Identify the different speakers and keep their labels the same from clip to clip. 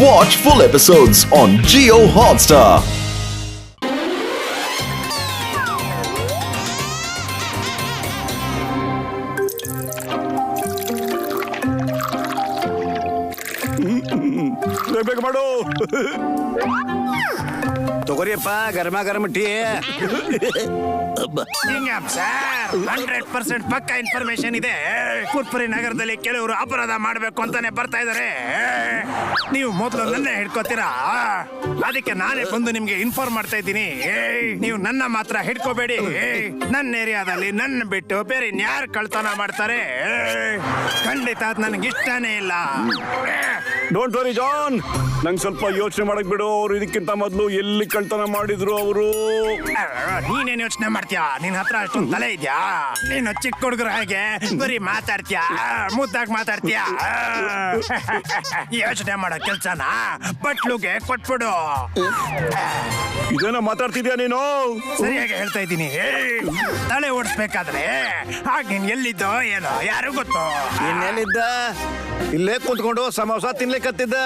Speaker 1: Watch full episodes on Jio Hotstar.
Speaker 2: ತಗೋರಿಯಪ್ಪ ಗರ್ಮ ಗರಂ ಟೀ.
Speaker 3: ಸರ್ 100% ಪಕ್ಕ ಇನ್ಫಾರ್ಮೇಶನ್ ಇದೆ. ಪುರ್ಪುರಿ ನಗರದಲ್ಲಿ ಕೆಲವರು ಅಪರಾಧ ಮಾಡಬೇಕು ಅಂತಾನೆ ಬರ್ತಾ ಇದಾರೆ. ನೀವು ಮೊದಲು ನನ್ನ ಹಿಡ್ಕೋತೀರಾ, ಅದಕ್ಕೆ ನಾನೇ ಬಂದು ನಿಮ್ಗೆ ಇನ್ಫಾರ್ಮ್ ಮಾಡ್ತಾ ಇದ್ದೀನಿ. ನೀವು ನನ್ನ ಮಾತ್ರ ಹಿಡ್ಕೋಬೇಡಿ. ನನ್ನ ಏರಿಯಾದಲ್ಲಿ ನನ್ನ ಬಿಟ್ಟು ಬೇರೆ ಇನ್ಯಾರು ಕಳ್ತನ ಮಾಡ್ತಾರೆ? ಖಂಡಿತ ಅದ್ ನನಗೆ ಇಷ್ಟನೇ ಇಲ್ಲ.
Speaker 2: ಡೋಂಟ್ ವರಿ ಜಾನ್, ನಂಗೆ ಸ್ವಲ್ಪ ಯೋಚನೆ ಮಾಡಕ್ ಬಿಡು. ಅವ್ರು ಇದಕ್ಕಿಂತ ಮೊದಲು ಎಲ್ಲಿ ಕಳ್ತನ ಮಾಡಿದ್ರು ಅವರು?
Speaker 3: ನೀನೇನ್ ಯೋಚನೆ ಮಾಡ್ತೀಯಾ? ನಿನ್ ಹತ್ರ ಅಷ್ಟೊಂದು ತಲೆ ಇದ್ಯಾ? ನೀನು ಚಿಕ್ಕ ಹುಡುಗರ ಹಾಗೆ ಬರೀ ಮಾತಾಡ್ತೀಯಾ, ಮುದ್ದಾಗಿ ಮಾತಾಡ್ತೀಯಾ? ಯೋಚನೆ ಮಾಡೋ ಕೆಲ್ಸನ ಬಟ್ಲುಗೆ ಕೊಟ್ಬಿಡು.
Speaker 2: ಇದೇನ ಮಾತಾಡ್ತಿದ್ಯಾ ನೀನು?
Speaker 3: ಸರಿಯಾಗಿ ಹೇಳ್ತಾ ಇದ್ದೀನಿ. ತಲೆ ಓಡಿಸ್ಬೇಕಾದ್ರೆ ಆಗ ನೀನ್ ಎಲ್ಲಿದ್ದೋ ಏನೋ ಯಾರು ಗೊತ್ತು.
Speaker 2: ಇನ್ನೆಲ್ಲಿದ್ದ? ಇಲ್ಲೇ ಕುಂತ್ಕೊಂಡು ಸಮೋಸ ತಿನ್ಲಿಕ್ಕತ್ತಿದ್ದ.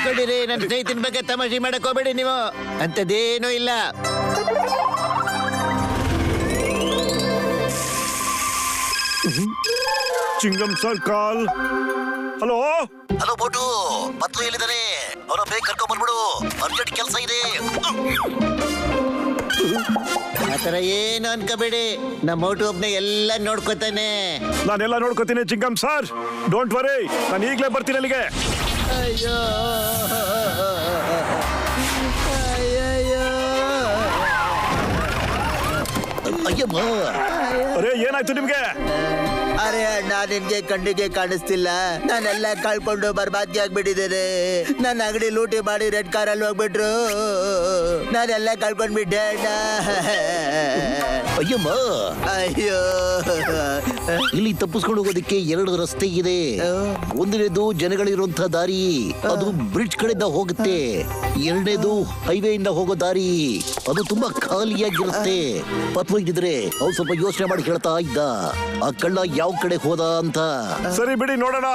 Speaker 4: ಕಡಿರಿ, ನನ್ನ ಸ್ನೇಹಿತನ ಬಗ್ಗೆ ತಮಾಷೆ ಮಾಡಕ್ ಹೋಗ್ಬೇಡಿ ನೀವು. ಅಂತದೇನೂ ಇಲ್ಲ.
Speaker 2: Chingam sir call. Hello
Speaker 4: hello ಬೋಟು, ಪತ್ಲು ಎಲ್ಲಿದ್ದಾರೆ? ಅವರ ಬೇಗ ಕರ್ಕೊಂಡ್ ಬಂದ್ಬಿಡು, ಅರ್ಜೆಂಟ್ ಕೆಲಸ ಇದೆ. ಆತರ ಏನು ಅನ್ಕೋಬೇಡಿ, ನಮ್ಮ ಮೋಟು ಒಬ್ನೇ ಎಲ್ಲ ನೋಡ್ಕೋತಾನೆ.
Speaker 2: ನಾನೆಲ್ಲ ನೋಡ್ಕೋತೀನಿ ಚಿಂಗಂ ಸರ್, ಡೋಂಟ್ ವರಿ. ನಾನು ಈಗಲೇ ಬರ್ತೀನಿ ಅಲ್ಲಿಗೆ.
Speaker 4: ಅಯ್ಯೋ ಅಯ್ಯಯ್ಯೋ, ಅಯ್ಯಮ್ಮ.
Speaker 2: ಅರೆ ಏನಾಯ್ತು ನಿಮ್ಗೆ?
Speaker 4: ಅರೆ ಅಣ್ಣ, ನಿನ್ಗೆ ಕಣ್ಣಿಗೆ ಕಾಣಿಸ್ತಿಲ್ಲ. ನಾನೆಲ್ಲ ಕಳ್ಕೊಂಡು ಬರ್ಬಾದಿ ಆಗ್ಬಿಟ್ಟಿದ್ದೇನೆ. ನನ್ನ ಅಂಗಡಿ ಲೂಟಿ ಮಾಡಿ ರೆಡ್ ಕಾರಲ್ಲಿ ಹೋಗ್ಬಿಟ್ರು. ನಾನೆಲ್ಲ ಕಳ್ಕೊಂಡ್ಬಿಟ್ಟೆ ಅಣ್ಣ. ಅಯ್ಯಮ್ಮ. ಅಯ್ಯೋ, ಇಲ್ಲಿ ತಪ್ಪಿಸ್ಕೊಂಡು ಹೋಗೋದಕ್ಕೆ 2 ರಸ್ತೆ ಇದೆ. ಒಂದನೇದು ಜನಗಳಿರುವಂತಹ ದಾರಿ, ಅದು ಬ್ರಿಡ್ಜ್ ಕಡೆಯಿಂದ ಹೋಗುತ್ತೆ. 2ನೇದು ಹೈವೇ ಇಂದ ಹೋಗೋ ದಾರಿ, ಅದು ತುಂಬಾ ಖಾಲಿಯಾಗಿರುತ್ತೆ. ಪತ್ಲು ಇದ್ದಿದ್ರೆ ಅವ್ರು ಸ್ವಲ್ಪ ಯೋಚನೆ ಮಾಡಿ ಹೇಳ್ತಾ ಇದ್ದ ಆ ಕಳ್ಳ ಯಾವ ಕಡೆ ಹೋದ ಅಂತ.
Speaker 2: ಸರಿ ಬಿಡಿ, ನೋಡೋಣ.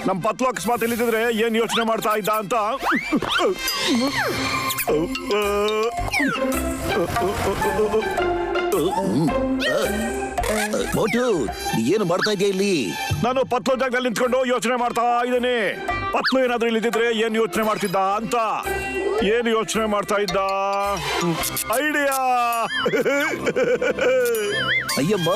Speaker 2: ನಮ್ ಪತ್ಲು ಅಕಸ್ಮಾತ್ ಇಲ್ಲಿದ್ರೆ ಏನ್ ಯೋಚನೆ ಮಾಡ್ತಾ ಇದ್ದ ಅಂತ.
Speaker 4: ಮೋಟು, ಏನು ಮಾಡ್ತಾ ಇದೆಯಾ ಇಲ್ಲಿ?
Speaker 2: ನಾನು ಪತ್ಲು ಜಾಗದಲ್ಲಿ ನಿಂತ್ಕೊಂಡು ಯೋಚನೆ ಮಾಡ್ತಾ ಇದ್ದೇನೆ. ಪತ್ಲು ಏನಾದ್ರೂ ಇಲ್ಲಿದ್ರೆ ಏನ್ ಯೋಚನೆ ಮಾಡ್ತಿದ್ದ ಅಂತ. ಏನು ಯೋಚನೆ ಮಾಡ್ತಾ ಇದ್ದ? ಐಡಿಯಾ.
Speaker 4: ಅಯ್ಯಮ್ಮ,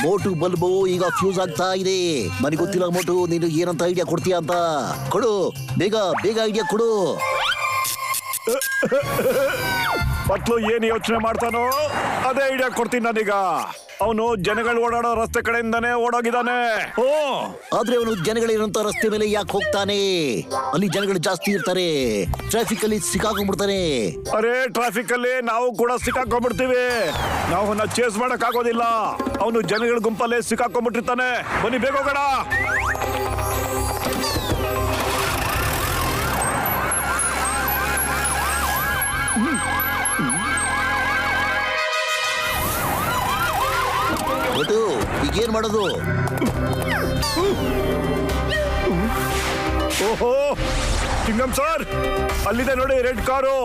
Speaker 4: ಮೋಟು ಬಲ್ಬು ಈಗ ಫ್ಯೂಸ್ ಆಗ್ತಾ ಇದೆ. ನನಗೆ ಗೊತ್ತಿಲ್ಲ ಮೋಟು, ನೀನು ಏನಂತ ಐಡಿಯಾ ಕೊಡ್ತೀಯ ಅಂತ. ಕೊಡು, ಬೇಗ ಬೇಗ ಐಡಿಯಾ ಕೊಡು.
Speaker 2: ಪತ್ಲು ಏನ್ ಯೋಚನೆ ಮಾಡ್ತಾನೋ ಅದೇ ಐಡಿಯಾ ಕೊಡ್ತೀನಿ ನಾನೀಗ. ಅವನು ಜನಗಳು ಓಡಾಡೋ ರಸ್ತೆ ಕಡೆಯಿಂದಾನೇ ಓಡೋಗಿದ್ದಾನೆ.
Speaker 4: ಆದ್ರೆ ಅವನು ಜನಗಳಿರುವಂತ ರಸ್ತೆ ಮೇಲೆ ಯಾಕೆ ಹೋಗ್ತಾನೆ? ಅಲ್ಲಿ ಜನಗಳು ಜಾಸ್ತಿ ಇರ್ತಾರೆ, ಟ್ರಾಫಿಕ್ ಅಲ್ಲಿ ಸಿಕ್ಕಾಕೊಂಡ್ಬಿಡ್ತಾನೆ.
Speaker 2: ಅರೆ, ಟ್ರಾಫಿಕ್ ಅಲ್ಲಿ ನಾವು ಕೂಡ ಸಿಕ್ಕಾಕೊಂಡ್ಬಿಡ್ತೀವಿ. ನಾವು ಅವನ್ನ ಚೇಸ್ ಮಾಡಕ್ ಆಗೋದಿಲ್ಲ. ಅವನು ಜನಗಳ ಗುಂಪಲ್ಲೇ ಸಿಕ್ಕಾಕೊಂಡ್ಬಿಟ್ಟಿರ್ತಾನೆ. ಬನ್ನಿ ಬೇಗ ಹೋಗೋಣ.
Speaker 4: ಈಗೇನ್ ಮಾಡೋದು?
Speaker 2: ಓಹೋ ಚಿಂಗಂ ಸರ್, ಅಲ್ಲಿದೆ ನೋಡಿ ರೆಡ್ ಕಾರು.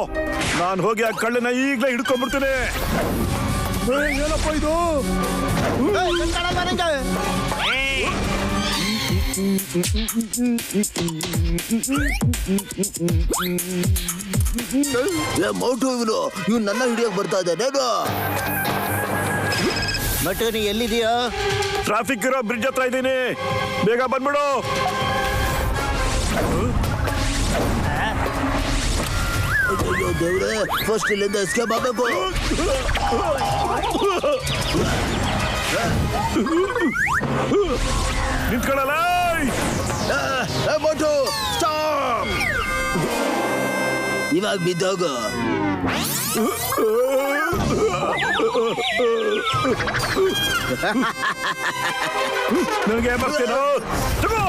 Speaker 2: ನಾನು ಹೋಗಿ ಆ ಕಳ್ಳನ ಈಗಲೇ ಹಿಡ್ಕೊಂಡ್ಬಿಡ್ತೀನಿ. ಏನಪ್ಪ ಇದು?
Speaker 4: ಮೋಟು ಇವನು ನನ್ನ ಹಿಡಿಯೋಕ್ ಬರ್ತಾ ಇದ್ದಾನೆ. ಮಟು, ನೀ ಎಲ್ಲಿದೆಯಾ?
Speaker 2: ಟ್ರಾಫಿಕ್ ಇರೋ ಬ್ರಿಡ್ಜ್ ಹತ್ರ ಇದ್ದೀನಿ, ಬೇಗ ಬಂದ್ಬಿಡು.
Speaker 4: ಅಯ್ಯೋ ದೇವ್ರೆ, ಫಸ್ಟ್ ಇಲ್ಲಿಂದ ಎಸ್ಕೇಪ್ ಆಗಬೇಕು.
Speaker 2: ನಿಂತ್ಕೊಳ್ಳಲ್ಲ.
Speaker 4: ಮೋಟು ಸ್ಟಾಪ್. ಇವಾಗ ಬಿದ್ದೋಗು.
Speaker 2: ನನಗೆ ಬರ್ತೀನೋ? ತಗೋ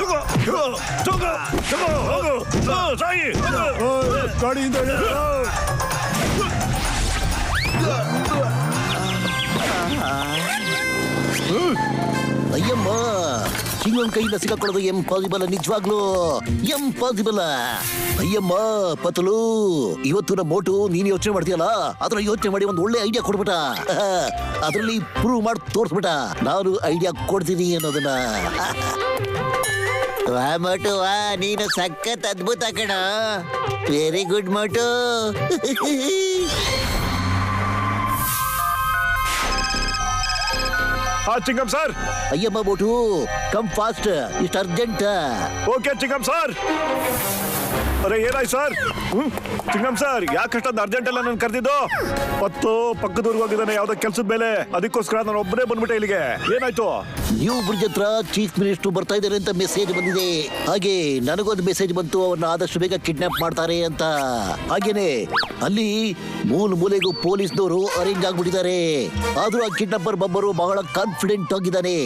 Speaker 2: ತಗೋ ತಗೋ ತಗೋ ತಗೋ ಹೋಗು ಸಾಯಿ ಗಾಡಿಯಿಂದ.
Speaker 4: ಅಯ್ಯಮ್ಮ, ಇನ್ನೊಂದ್ ಕೈಯಿಂದ ಸಿಗಾಕೊಳ್ಳೋದು ಎಂಪಾಸಿಬಲ್, ನಿಜವಾಗ್ಲೂ ಎಂಪಾಸಿಬಲ್. ಅಯ್ಯಮ್ಮ ಪತಲು, ಇವತ್ತು ನಮ್ಮ ಮೋಟು ನೀನ್ ಯೋಚನೆ ಮಾಡ್ತೀಯಲ್ಲ, ಅದ್ರ ಯೋಚನೆ ಮಾಡಿ ಒಂದು ಒಳ್ಳೆ ಐಡಿಯಾ ಕೊಡ್ಬಿಟ. ಅದ್ರಲ್ಲಿ ಪ್ರೂವ್ ಮಾಡಿ ತೋರ್ಸ್ಬಿಟ ನಾನು ಐಡಿಯಾ ಕೊಡ್ತೀನಿ ಅನ್ನೋದನ್ನ. ವಾ ಮೋಟು ವಾ, ನೀನು ಸಖತ್ ಅದ್ಭುತ ಕಣ. Very good Motu.
Speaker 2: Chingam sir.
Speaker 4: ಅಯ್ಯಮ್ಮ ಮೋಟು, ಕಮ್ ಫಾಸ್ಟ್, ಇಷ್ಟು ಅರ್ಜೆಂಟ್.
Speaker 2: Okay Chingam sir. ಅರೆ ಏನಾಯ್ತು ಸರ್? ಚಿಂಗಮ್ ಸರ್, ಯಾಕಷ್ಟೊಂದು ಅರ್ಜೆಂಟ್ ಎಲ್ಲ ನಾನು ಕರೆದಿದ್ದು? ಪತ್ತು ಪಕ್ಕದೂರ್ಗೆ ಹೋಗಿದ್ದಾನೆ ಯಾವ್ದೋ ಕೆಲ್ಸದ ಮೇಲೆ, ಅದಕ್ಕೋಸ್ಕರ ನಾನು ಒಬ್ಬನೇ ಬಂದ್ಬಿಟ್ಟೆ ಇಲ್ಲಿಗೆ. ಏನಾಯ್ತು?
Speaker 4: ನ್ಯೂ ಬ್ರಿಡ್ಜ್ ಹತ್ರ ಚೀಫ್ ಮಿನಿಸ್ಟರ್ ಬರ್ತಾ ಇದ್ದಾರೆ ಅಂತ ಮೆಸೇಜ್ ಬಂದಿದೆ. ಹಾಗೆ ನನಗೊಂದು ಮೆಸೇಜ್ ಬಂತು, ಅವ್ರನ್ನ ಆದಷ್ಟು ಬೇಗ ಕಿಡ್ನಾಪ್ ಮಾಡ್ತಾರೆ ಅಂತ. ಹಾಗೇನೆ ಅಲ್ಲಿ ಮೂಲೆಗೂ ಪೊಲೀಸ್ನವರು ಅರೇಂಜ್ ಆಗ್ಬಿಟ್ಟಿದ್ದಾರೆ. ಆದ್ರೂ ಆ ಕಿಡ್ನಾಪರ್ ಬಬ್ಬರು ಬಹಳ ಕಾನ್ಫಿಡೆಂಟ್ ಆಗಿದ್ದಾನೆ,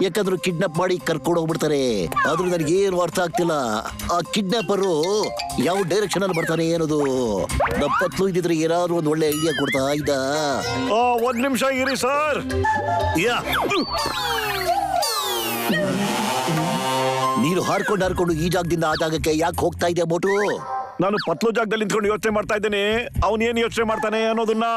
Speaker 4: ಯಾಕಂದ್ರೆ ಕಿಡ್ನಾಪ್ ಮಾಡಿ ಕರ್ಕೊಂಡು ಹೋಗ್ಬಿಡ್ತಾರೆ. ಆದ್ರೂ ನನಗೆ ಏನು ಅರ್ಥ ಆಗ್ತಿಲ್ಲ, ಆ ಕಿಡ್ನಾಪರು ಯಾವ ಡೈರೆಕ್ಷನ್ ಅಲ್ಲಿ ಬರ್ತಾನೆ ಅನ್ನೋದು. ನಮ್ಮ ಪತ್ಲು ಇದ್ದಿದ್ರೆ ಏನಾದ್ರು ಒಂದು ಒಳ್ಳೆ ಐಡಿಯಾ ಕೊಡ್ತಾ ಇದ್ದ.
Speaker 2: ಒಂದ್ ನಿಮಿಷ ಇರಿ ಸರ್.
Speaker 4: ನೀನು ಹಾರ್ಕೊಂಡು ಈ ಜಾಗದಿಂದ ಆ ಜಾಗಕ್ಕೆ ಯಾಕೆ ಹೋಗ್ತಾ ಇದೆಯಾ ಮೋಟು?
Speaker 2: ನಾನು ಪತ್ಲು ಜಾಗದಲ್ಲಿ ನಿಂತ್ಕೊಂಡು ಯೋಚನೆ ಮಾಡ್ತಾ ಇದ್ದೇನೆ, ಅವನ್ ಏನ್ ಯೋಚನೆ ಮಾಡ್ತಾನೆ ಅನ್ನೋದನ್ನ.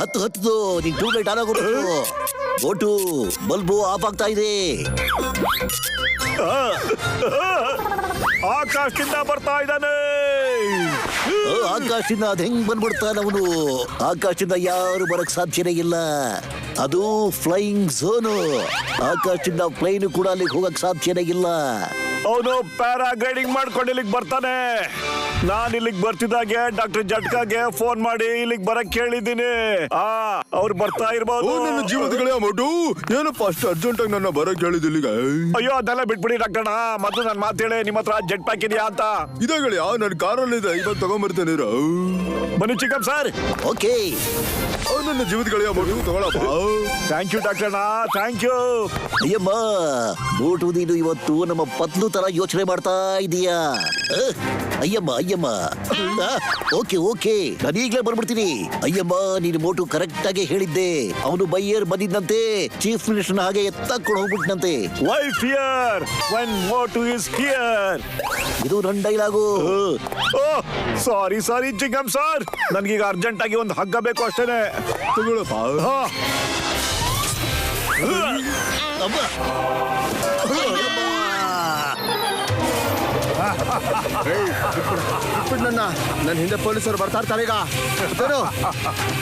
Speaker 4: ಹತ್ತು ನೀನ್ ಟ್ಯೂಬ್ಲೈಟ್ ಆನ್ ಆಗೋದು. ಮೋಟು, ಬಲ್ಬು ಆಫ್ ಆಗ್ತಾ ಇದೆ.
Speaker 2: ಆಕಾಶದಿಂದ ಬರ್ತಾ ಇದ್ದಾನೆ.
Speaker 4: ಆಕಾಶದಿಂದ ಅದ್ ಹೆಂಗ್ ಬಂದ್ಬಿಡ್ತಾನ ಅವನು? ಆಕಾಶದಿಂದ ಯಾರು ಬರಕ್ ಸಾಧ್ಯನೇ ಇಲ್ಲ, ಅದು ಫ್ಲೈಯಿಂಗ್ ಝೋನು. ಆಕಾಶದಿಂದ ಪ್ಲೈನ್ ಕೂಡ ಅಲ್ಲಿಗೆ ಹೋಗಕ್ ಸಾಧ್ಯನೇ ಇಲ್ಲ.
Speaker 2: ಅವನು ಪ್ಯಾರಾಗ್ಲೈಡಿಂಗ್ ಮಾಡ್ಕೊಂಡು ಇಲ್ಲಿಗೆ ಬರ್ತಾನೆ. ನಾನ್ ಇಲ್ಲಿಗೆ ಬರ್ತಿದ್ದಾಗೆ ಡಾಕ್ಟರ್ ಜಟ್ಕಾಗೆ ಫೋನ್ ಮಾಡಿ ಇಲ್ಲಿಗೆ ಬರಕ್ ಕೇಳಿದ್ದೀನಿ. ಅವ್ರು ಬರ್ತಾ ಇರ್ಬೋದು.
Speaker 5: ನನ್ನ ಜೀವನಗಳೇ ಅಮೌಂಟು, ಏನಪ್ಪ ಅಷ್ಟು ಅರ್ಜೆಂಟ್ ಆಗಿ ನನ್ನ ಬರಕ್ ಹೇಳಿದ ಇಲ್ಲಿಗೆ?
Speaker 2: ಅಯ್ಯೋ ಅದೆಲ್ಲ ಬಿಟ್ಬಿಡಿ ಡಾಕ್ಟರ್, ಮೊದಲು ನನ್ ಮಾತು ಹೇಳಿ, ನಿಮ್ಮ ಹತ್ರ ಜೆಟ್ ಪ್ಯಾಕ್ ಇದೆಯಾ ಅಂತ.
Speaker 5: ಇದೇ ಗೆಳೆಯ, ನನ್ನ ಕಾರಲ್ಲಿ ಇದೆ, ಇವಾಗ ತಗೊಂಡ್ಬರ್ತೇನೆ.
Speaker 2: ಬನ್ನಿ ಚಿಕ್ಕಮ್ ಸರ್.
Speaker 4: ಓಕೆ,
Speaker 5: ನನ್ನ ಜೀವನಗಳೇ ಅಮೌಂಟು ತಗೊಳಪ್ಪ.
Speaker 2: Thank you doctor, thank you.
Speaker 4: ಅಯ್ಯಮ್ಮ ಮೋಟು, ನೀನು ಇವತ್ತು ನಮ್ಮ ಪತ್ಲು ತರ ಯೋಚನೆ ಮಾಡ್ತಾ ಇದೀಯಾ? ಅಯ್ಯಮ್ಮ ಓಕೆ, ನಾನು ಈಗಲೇ ಬರ್ಬಿಡ್ತೀನಿ. ಅಯ್ಯಮ್ಮ, ನೀನು ಮೋಟು ಕರೆಕ್ಟ್ ಆಗಿ ಹೇಳಿದ್ದೆ. ಅವನು ಬೈಯರ್ ಬಂದಿದ್ದಂತೆ, ಚೀಫ್ ಮಿನಿಸ್ಟರ್ ಹಾಗೆ ಎತ್ತಕೊಂಡು ಹೋಗ್ಬಿಟ್ನಂತೆ.
Speaker 2: Why fear when Motu is here.
Speaker 4: ಇದು ನನ್ನ ಡೈಲಾಗು.
Speaker 2: ಸಾರಿ ಚಿಕ್ಕಮ್ ಸರ್, ನನ್ಗೀಗ ಅರ್ಜೆಂಟ್ ಆಗಿ ಒಂದು ಹಗ್ಗ ಬೇಕು ಅಷ್ಟೇನೆ.
Speaker 5: ತಗೊಳಪ್ಪ. ನನ್ನ ಹಿಂದೆ ಪೊಲೀಸರು ಬರ್ತಾ ಇರ್ತಾರೆ ಈಗ.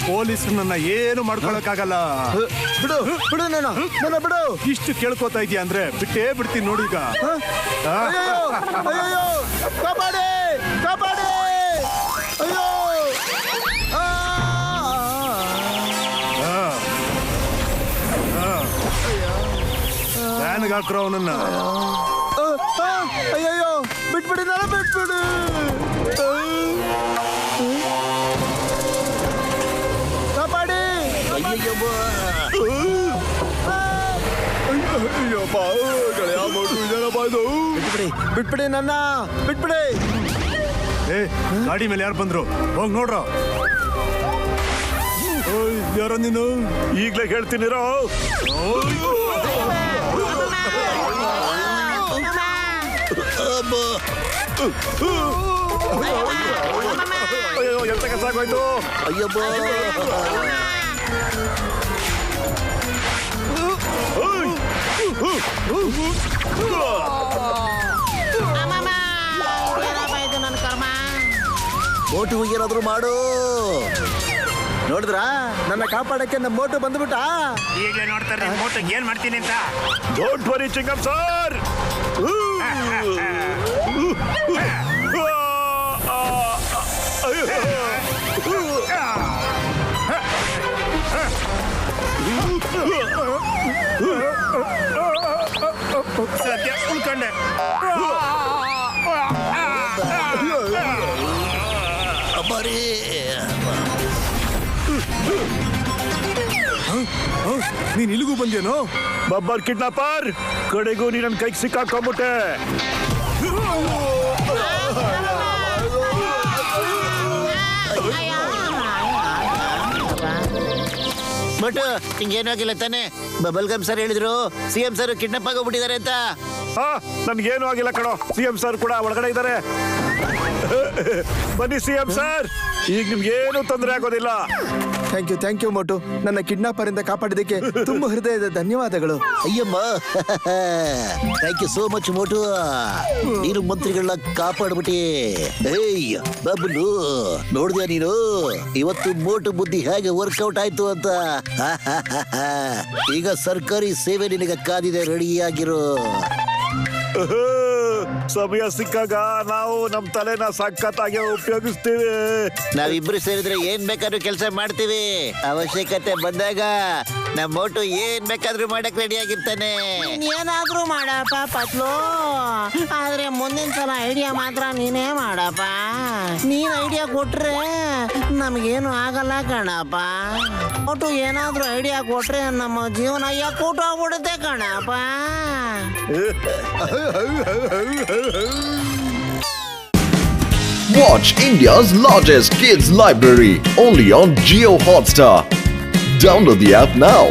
Speaker 3: ಪೊಲೀಸರನ್ನ ಏನು ಮಾಡ್ಕೊಳಕ್ಕಾಗಲ್ಲ.
Speaker 5: ಬಿಡು ನನ್ನ ಬಿಡು.
Speaker 3: ಇಷ್ಟು ಕೇಳ್ಕೊತಾ ಇದೀಯ ಅಂದ್ರೆ ಬಿಟ್ಟೇ ಬಿಡ್ತೀನಿ ನೋಡಿ ಈಗ.
Speaker 5: ಅಯ್ಯೋ ಕಾಪಾಡಿ ಅಯ್ಯೋ.
Speaker 3: ಫ್ಯಾನ್ಗೆ ಹಾಕ್ರೋ ಅವನನ್ನ.
Speaker 5: ಅಯ್ಯಯ್ಯೋ ಬಿಟ್ಬಿಡಿ, ನಾನು ಬಿಟ್ಬಿಡಿ. ಕಾಪಾಡಿ.
Speaker 4: ಅಯ್ಯಯ್ಯಮ್ಮ,
Speaker 5: ಅಯ್ಯಪ್ಪ ಗೆಳೆಯ ಮೋಟು, ಇದೇನಪ್ಪ ಇದು? ಬಿಟ್ಬಿಡಿ ನನ್ನ, ಬಿಟ್ಬಿಡಿ.
Speaker 3: ಗಾಡಿ ಮೇಲೆ ಯಾರು ಬಂದ್ರು? ಹೋಗ್ ನೋಡ್ರ. ಯಾರೋ ನೀನು?
Speaker 2: ಈಗ್ಲೇ ಹೇಳ್ತೀನಿರೋ. ಅಯ್ಯೋ ಎಂತ ಕೆಲಸ ಆಗೋಯ್ತು.
Speaker 4: ಅಯ್ಯಮ್ಮ, ಮೋಟು ಏನಾದ್ರು ಮಾಡು.
Speaker 5: ನೋಡಿದ್ರ, ನನ್ನ ಕಾಪಾಡಕ್ಕೆ ನಮ್ಮ ಮೋಟು ಬಂದ್ಬಿಟ್ಟ.
Speaker 3: ಈಗಲೇ ನೋಡ್ತಾರೆ ಮೋಟು ಏನ್ ಮಾಡ್ತೀನಿ ಅಂತ.
Speaker 2: Don't worry ಚಿಂಗಮ್ sir.
Speaker 3: ಸದ್ಯ ಉಳ್ಕೊಂಡೆ.
Speaker 5: ನೀನ್ ಇಲ್ಲಿಗೂ ಬಂದೇನೋ?
Speaker 2: ಬಬ್ಬರ್ ಕಿಡ್ನಾಪರ್, ಕಡೆಗೂ ನೀ ನನ್ನ ಕೈಗೆ ಸಿಕ್ಕಾಕೊಂಡ್ಬಿಟ್ಟೆ.
Speaker 4: ಬಟ್ ಹಿಂಗೇನು ಆಗಿಲ್ಲ ತಾನೆ? ಬಬಲ್ ಗಮ್ ಸರ್ ಹೇಳಿದ್ರು CM ಸರ್ ಕಿಡ್ನಾಪ್ ಆಗೋಗ್ಬಿಟ್ಟಿದ್ದಾರೆ ಅಂತ.
Speaker 2: ಹಾ ನನ್ಗೇನು ಆಗಿಲ್ಲ ಕಣೋ. CM ಸರ್ ಕೂಡ ಒಳಗಡೆ ಇದ್ದಾರೆ. ಬನ್ನಿ CM ಸರ್, ಈಗ ನಿಮ್ಗೇನು ತೊಂದರೆ ಆಗೋದಿಲ್ಲ.
Speaker 5: Thank you Motu. ನನ್ನ ಕಿಡ್ನಾಪರ್ ಇಂದ ಕಾಪಾಡಿದಕ್ಕೆ ತುಂಬಾ ಹೃದಯದ ಧನ್ಯವಾದಗಳು.
Speaker 4: ಅಯ್ಯಮ್ಮ, thank you so much Motu. ನೀನು ಮಂತ್ರಿಗಳನ್ನ ಕಾಪಾಡ್ಬಿಟ್ಟಿ. ಏಯ್ ಬಬ್ಲು, ನೋಡಿದ್ಯಾ ನೀನು ಇವತ್ತು ಮೋಟು ಬುದ್ಧಿ ಹೇಗೆ ವರ್ಕೌಟ್ ಆಯ್ತು ಅಂತ? ಈಗ ಸರ್ಕಾರಿ ಸೇವೆ ನಿನಗೆ ಕಾದಿದೆ, ರೆಡಿಯಾಗಿರು.
Speaker 2: ಸಮಯ ಸಿಕ್ಕಾಗ ನಾವು ನಮ್ ತಲೆನ ಸಖತ್ತಾಗಿ ಉಪಯೋಗಿಸ್ತೀವಿ.
Speaker 4: ನಾವಿಬ್ರು ಸೇರಿದ್ರೆ ಏನ್ ಬೇಕಾದ್ರೂ ಕೆಲಸ ಮಾಡ್ತೀವಿ. ಅವಶ್ಯಕತೆ ಬಂದಾಗ ನಮ್ಮ ಮೋಟು ಏನ್ ಬೇಕಾದ್ರೂ ಮಾಡಕ್ ರೆಡಿ ಆಗಿರ್ತಾನೆ.
Speaker 6: ಏನಾದ್ರೂ ಮಾಡಪ್ಪ ಪತ್ಲು, ಆದ್ರೆ ಮುಂದಿನ ಸಲ ಐಡಿಯಾ ಮಾತ್ರ ನೀನೇ ಮಾಡಪ್ಪ. ನೀನ್ ಐಡಿಯಾ ಕೊಟ್ರೆ ನಮ್ಗೇನು ಆಗಲ್ಲ ಕಣಪ್ಪ. ಒಟ್ಟು ಏನಾದ್ರೂ ಐಡಿಯಾ ಕೊಟ್ರೆ ನಮ್ಮ ಜೀವನ ಕೂಟೋಗ್ಬಿಡುತ್ತೆ ಕಣಪ್ಪ.
Speaker 1: Watch India's largest kids library only on Jio Hotstar. Download the app now.